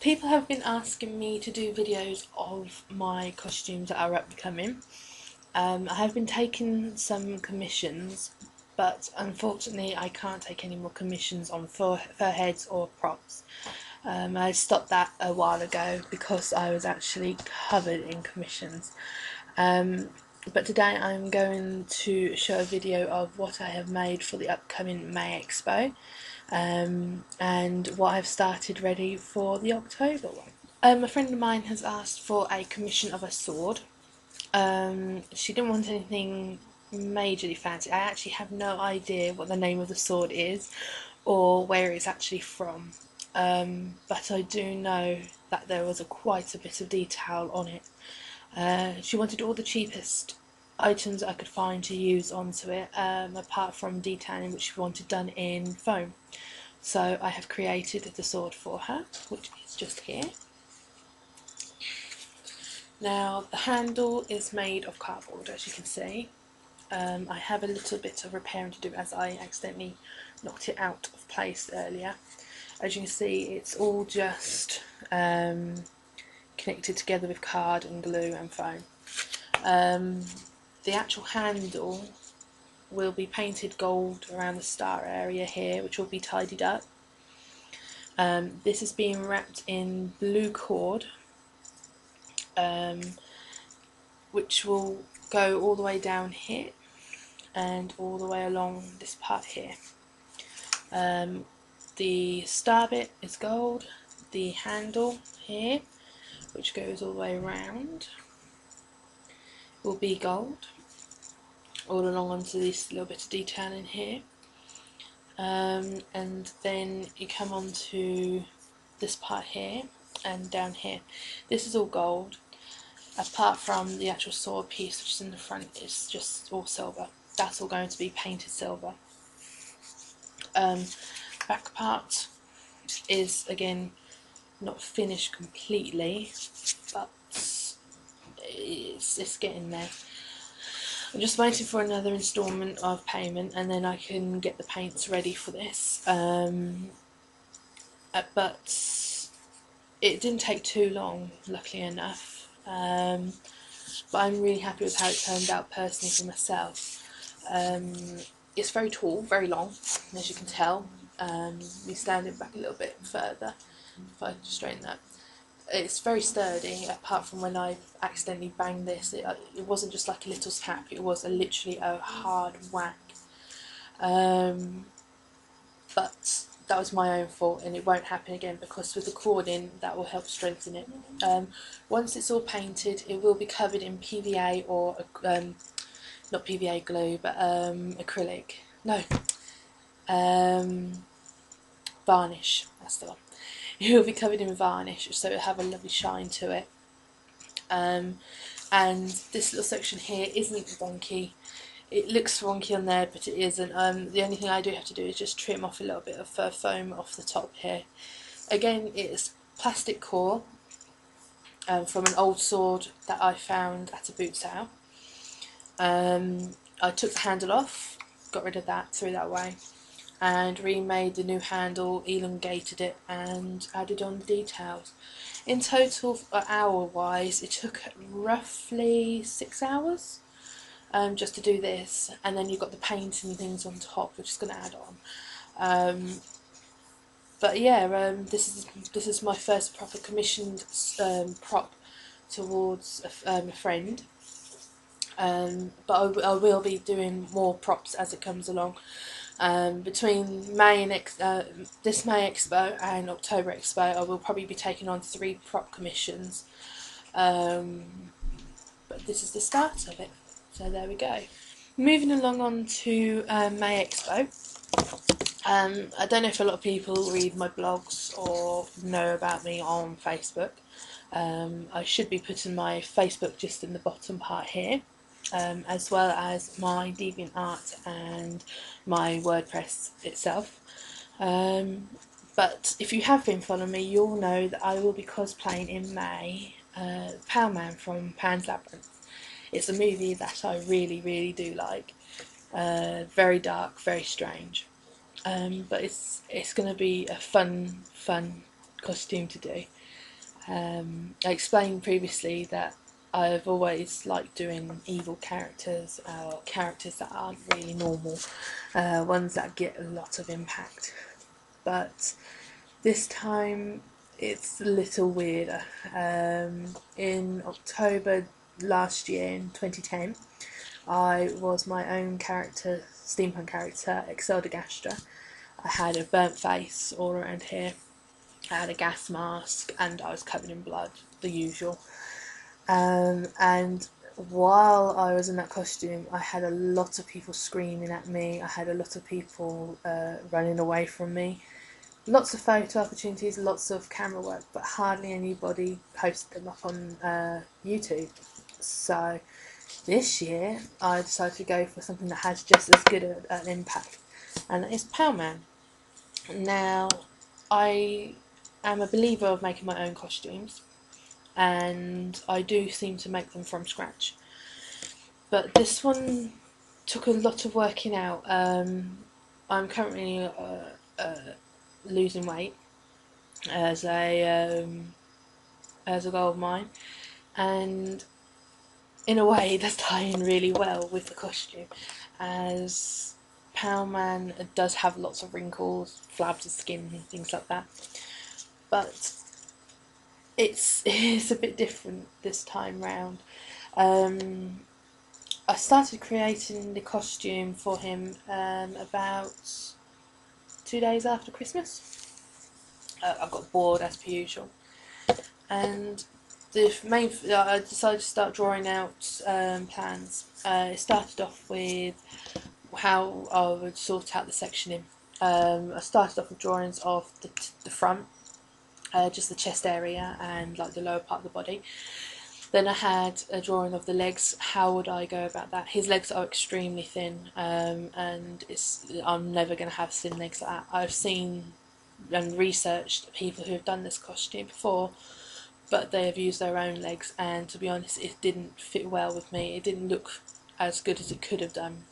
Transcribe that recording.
People have been asking me to do videos of my costumes that are upcoming. I have been taking some commissions, but unfortunately I can't take any more commissions on fur heads or props. I stopped that a while ago because I was actually covered in commissions. But today I'm going to show a video of what I have made for the upcoming May Expo, and what I've started ready for the October one. A friend of mine has asked for a commission of a sword. She didn't want anything majorly fancy. I actually have no idea what the name of the sword is or where it's actually from, but I do know that there was quite a bit of detail on it. She wanted all the cheapest items I could find to use onto it, apart from detailing, which she wanted done in foam. So I have created the sword for her, which is just here. Now the handle is made of cardboard, as you can see. I have a little bit of repairing to do as I accidentally knocked it out of place earlier. As you can see, it's all just connected together with card and glue and foam. The actual handle will be painted gold around the star area here, which will be tidied up. This is being wrapped in blue cord, which will go all the way down here and all the way along this part here. The star bit is gold, the handle here, which goes all the way around, will be gold, all along onto this little bit of detail in here. And then you come on to this part here and down here. This is all gold, apart from the actual sword piece, which is in the front, is just all silver. That's all going to be painted silver. Back part is again not finished completely, but it's getting there. I'm just waiting for another instalment of payment and then I can get the paints ready for this. But it didn't take too long, luckily enough. But I'm really happy with how it turned out personally for myself. It's very tall, very long, as you can tell. Me standing back a little bit further, if I straighten that. It's very sturdy, apart from when I accidentally banged this. It wasn't just like a little snap, it was literally a hard whack. But that was my own fault and it won't happen again, because with the cording that will help strengthen it. Once it's all painted, it will be covered in PVA or not PVA glue, but acrylic. No, varnish, that's the one. It will be covered in varnish, so it'll have a lovely shine to it. And this little section here isn't wonky. It looks wonky on there, but it isn't. The only thing I do have to do is just trim off a little bit of foam off the top here. Again, it's plastic core from an old sword that I found at a boot sale. I took the handle off, got rid of that, threw that away, and remade the new handle, elongated it and added on the details. In total, hour wise, it took roughly 6 hours just to do this, and then you've got the paint and things on top, which is going to add on. But yeah, this is my first proper commissioned prop towards a friend. But I will be doing more props as it comes along. Between May and this May Expo and October Expo, I will probably be taking on 3 prop commissions. But this is the start of it. So there we go. Moving along on to May Expo. I don't know if a lot of people read my blogs or know about me on Facebook. I should be putting my Facebook just in the bottom part here. As well as my DeviantArt and my WordPress itself. But if you have been following me, you'll know that I will be cosplaying in May Powman from Pan's Labyrinth. It's a movie that I really, really do like. Very dark, very strange. But it's going to be a fun costume to do. I explained previously that I've always liked doing evil characters, or characters that aren't really normal, ones that get a lot of impact. But this time it's a little weirder. In October last year, in 2010, I was my own character, steampunk character, Exodagastra. I had a burnt face all around here. I had a gas mask and I was covered in blood, the usual. And while I was in that costume, I had a lot of people screaming at me. I had a lot of people running away from me. Lots of photo opportunities, lots of camera work, but hardly anybody posted them up on YouTube. So this year, I decided to go for something that has just as good an impact, and that is Powman. Now, I am a believer of making my own costumes, and I do seem to make them from scratch. But this one took a lot of working out. I'm currently losing weight as a goal of mine, and in a way that's tying really well with the costume, as Powman does have lots of wrinkles, flabs of skin, and things like that. But it's a bit different this time round. I started creating the costume for him about 2 days after Christmas. I got bored as per usual, and I decided to start drawing out plans. It started off with how I would sort out the sectioning. I started off with drawings of the front, just the chest area and like the lower part of the body. Then I had a drawing of the legs. How would I go about that? His legs are extremely thin, and I'm never going to have thin legs like that. I've seen and researched people who have done this costume before, but they have used their own legs, and to be honest, it didn't fit well with me. It didn't look as good as it could have done.